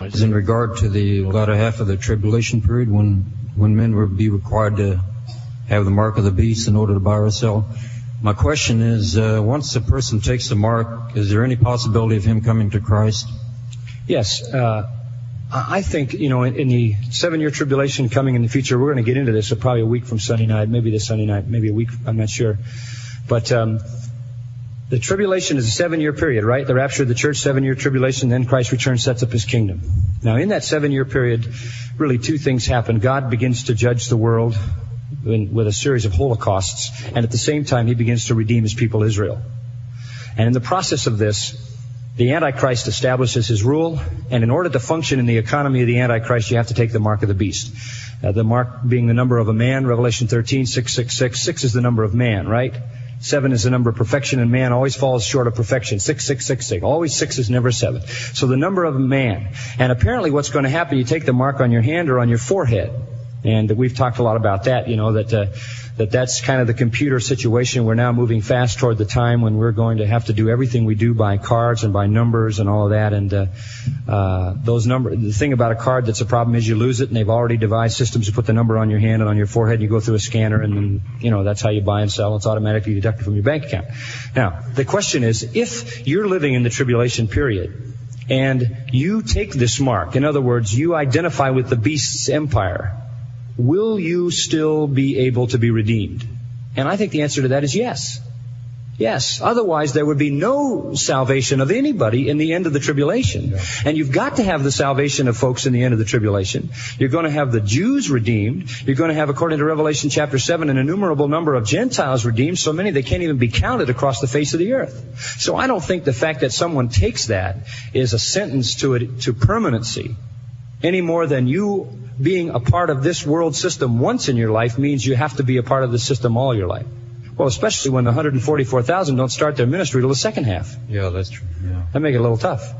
is in regard to the latter half of the tribulation period when men will be required to have the mark of the beast in order to buy or sell. My question is, once a person takes the mark, is there any possibility of him coming to Christ? Yes. I think, in the 7-year tribulation coming in the future, we're going to get into this probably a week from Sunday night, maybe this Sunday night, maybe a week, I'm not sure. But the tribulation is a 7-year period, right? The rapture of the church, 7-year tribulation, then Christ returns, sets up His kingdom. Now, in that 7-year period, really 2 things happen. God begins to judge the world with a series of holocausts, and at the same time, He begins to redeem His people Israel. And in the process of this, the Antichrist establishes his rule, and in order to function in the economy of the Antichrist, you have to take the mark of the beast. The mark being the number of a man, Revelation 13, 666. 6 is the number of man, right? 7 is the number of perfection, and man always falls short of perfection. 6. Always 6 is never 7. So the number of a man. And apparently what's going to happen, you take the mark on your hand or on your forehead. And we've talked a lot about that, that's kind of the computer situation. We're now moving fast toward the time when we're going to have to do everything we do by cards and by numbers and all of that. And those numbers, the thing about a card that's a problem is you lose it, and they've already devised systems to put the number on your hand and on your forehead, and you go through a scanner, and then, that's how you buy and sell. It's automatically deducted from your bank account. Now, the question is, if you're living in the tribulation period and you take this mark, in other words, you identify with the beast's empire, will you still be able to be redeemed? And I think the answer to that is yes. Yes. Otherwise, there would be no salvation of anybody in the end of the tribulation. Yeah. And you've got to have the salvation of folks in the end of the tribulation. You're going to have the Jews redeemed. You're going to have, according to Revelation chapter 7, an innumerable number of Gentiles redeemed, so many they can't even be counted across the face of the earth. So I don't think the fact that someone takes that is a sentence to permanency, any more than you being a part of this world system once in your life means you have to be a part of the system all your life. Well, especially when the 144,000 don't start their ministry till the second half. Yeah, that's true. Yeah. That makes it a little tough.